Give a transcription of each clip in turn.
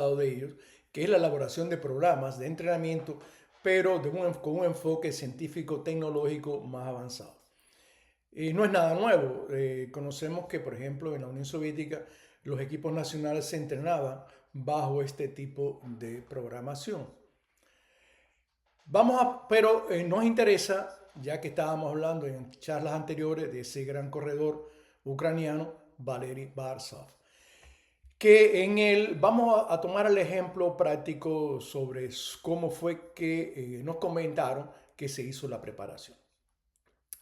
de ellos, que es la elaboración de programas de entrenamiento, pero con un enfoque científico-tecnológico más avanzado. Y no es nada nuevo. Conocemos que, por ejemplo, en la Unión Soviética los equipos nacionales se entrenaban bajo este tipo de programación. Pero nos interesa, ya que estábamos hablando en charlas anteriores de ese gran corredor ucraniano, Valery Barsov, que en él vamos a tomar el ejemplo práctico sobre cómo fue que nos comentaron que se hizo la preparación.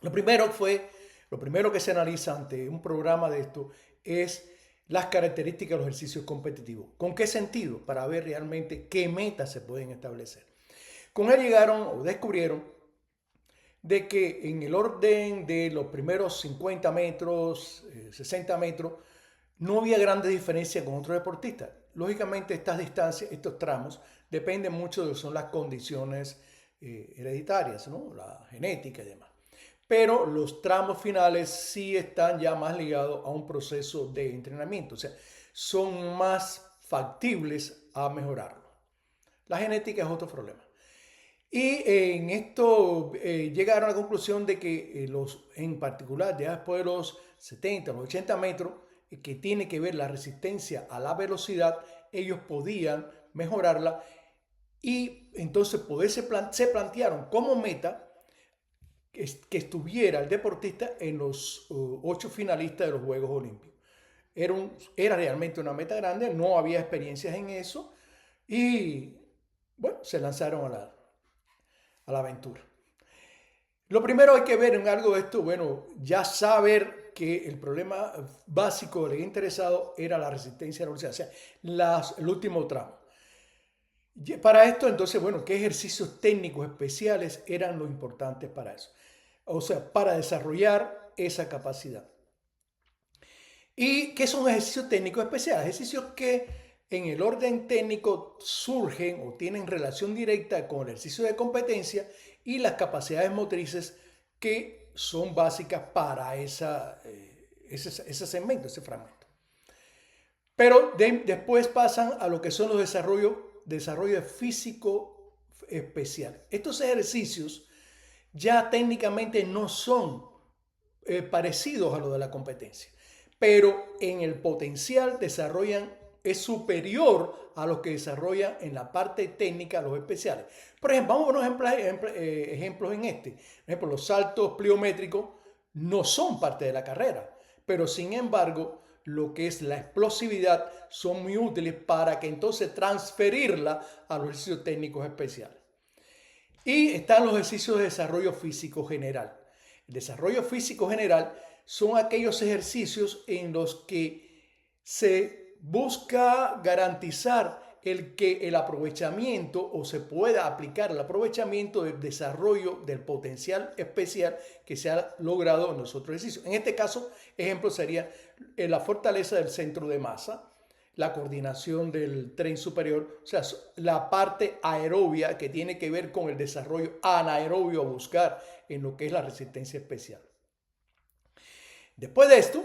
Lo primero lo primero que se analiza ante un programa de esto es las características de los ejercicios competitivos. ¿Con qué sentido? Para ver realmente qué metas se pueden establecer. Con él llegaron o descubrieron de que en el orden de los primeros 50 metros, 60 metros, no había grandes diferencias con otros deportistas. Lógicamente estas distancias, estos tramos, dependen mucho de lo que son las condiciones hereditarias, ¿no? La genética y demás. Pero los tramos finales sí están ya más ligados a un proceso de entrenamiento, o sea, son más factibles a mejorarlo. La genética es otro problema. Y en esto llegaron a la conclusión de que en particular, ya después de los 70, los 80 metros, que tiene que ver la resistencia a la velocidad, ellos podían mejorarla y entonces se plantearon como meta que estuviera el deportista en los 8 finalistas de los Juegos Olímpicos. Era realmente una meta grande, no había experiencias en eso y bueno, se lanzaron a la aventura. Lo primero hay que ver en algo de esto, bueno, ya saber que el problema básico del interesado era la resistencia a la velocidad, o sea, el último tramo. Para esto, entonces, bueno, ¿qué ejercicios técnicos especiales eran los importantes para eso? O sea, para desarrollar esa capacidad. ¿Y qué son ejercicios técnicos especiales? Ejercicios que en el orden técnico surgen o tienen relación directa con el ejercicio de competencia y las capacidades motrices que son básicas para ese segmento, ese fragmento. Pero después pasan a lo que son los desarrollos físico especial. Estos ejercicios ya técnicamente no son parecidos a lo de la competencia, pero en el potencial es superior a lo que desarrollan en la parte técnica los especiales. Por ejemplo, vamos a ver ejemplos en este. Por ejemplo, los saltos pliométricos no son parte de la carrera, pero sin embargo, lo que es la explosividad son muy útiles para que entonces transferirla a los ejercicios técnicos especiales. Y están los ejercicios de desarrollo físico general. El desarrollo físico general son aquellos ejercicios en los que se busca garantizar que el aprovechamiento o se pueda aplicar el aprovechamiento del desarrollo del potencial especial que se ha logrado en los otros ejercicios. En este caso, ejemplo sería la fortaleza del centro de masa, la coordinación del tren superior, o sea, la parte aerobia que tiene que ver con el desarrollo anaerobio a buscar en lo que es la resistencia especial. Después de esto,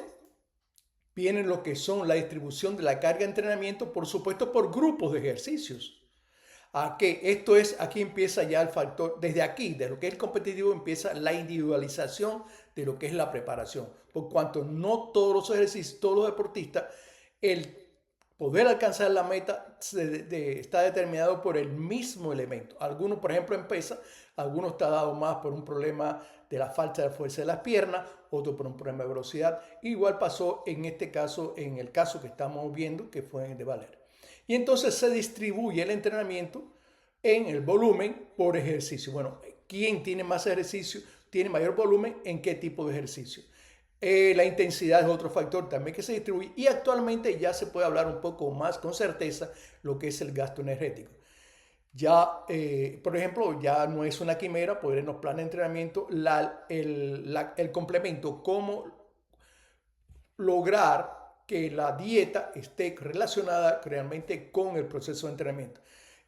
vienen lo que son la distribución de la carga de entrenamiento, por supuesto, por grupos de ejercicios. Aquí empieza ya el factor, desde aquí, de lo que es el competitivo, empieza la individualización de lo que es la preparación. Por cuanto no todos los ejercicios, todos los deportistas, el poder alcanzar la meta está determinado por el mismo elemento. Algunos, por ejemplo, en pesa, algunos está dado más por un problema de la falta de fuerza de las piernas, otro por un problema de velocidad. Igual pasó en este caso, en el caso que estamos viendo, que fue el de Valer. Y entonces se distribuye el entrenamiento en el volumen por ejercicio. Bueno, ¿quién tiene más ejercicio? ¿Tiene mayor volumen? ¿En qué tipo de ejercicio? La intensidad es otro factor también que se distribuye y actualmente ya se puede hablar un poco más con certeza lo que es el gasto energético. Ya, por ejemplo, ya no es una quimera poder en los planes de entrenamiento el complemento, cómo lograr que la dieta esté relacionada realmente con el proceso de entrenamiento.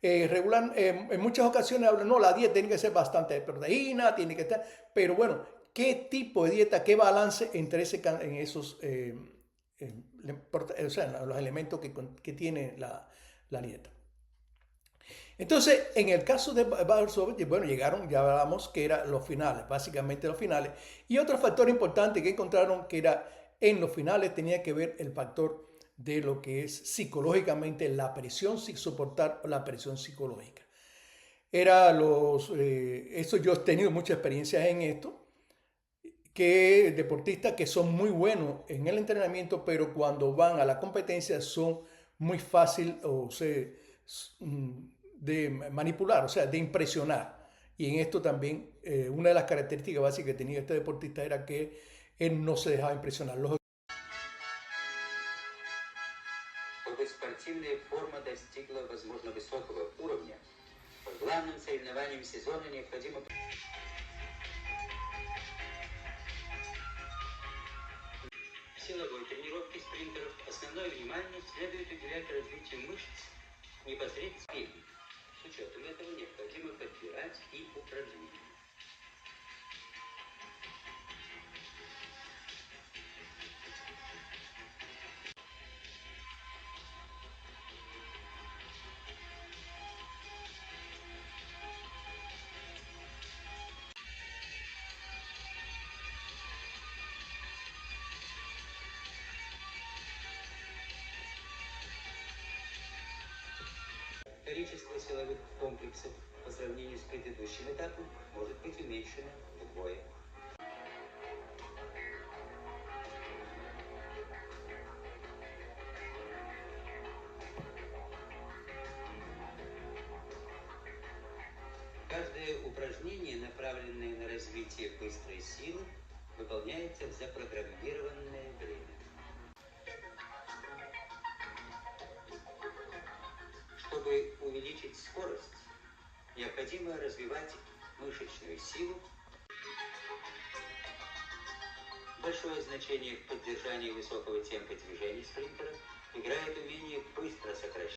En muchas ocasiones hablan, no, la dieta tiene que ser bastante de proteína, tiene que estar, pero bueno, ¿qué tipo de dieta, qué balance entre en esos, o sea, los elementos que tiene la nieta. Entonces, en el caso de Barsov, bueno, llegaron, ya hablamos que eran los finales, básicamente los finales. Y otro factor importante que encontraron que era en los finales tenía que ver el factor de lo que es psicológicamente la presión, soportar la presión psicológica. Eso yo he tenido mucha experiencia en esto, que deportistas que son muy buenos en el entrenamiento, pero cuando van a la competencia son muy fácil de manipular, o sea, de impresionar. Y en esto también, una de las características básicas que tenía este deportista era que él no se dejaba impresionar. Чтобы спортивная форма достигла, возможно, высокого уровня, по главным соревнованиям сезона необходимо... В силовой тренировке спринтеров основное внимание следует уделять развитию мышц непосредственно спины. С учетом этого необходимо подбирать и упражнения. Количество силовых комплексов по сравнению с предыдущим этапом может быть уменьшено вдвое. Каждое упражнение, направленное на развитие быстрой силы, выполняется в запрограммированное время. Чтобы увеличить скорость, необходимо развивать мышечную силу. Большое значение в поддержании высокого темпа движений спринтера играет умение быстро сокращать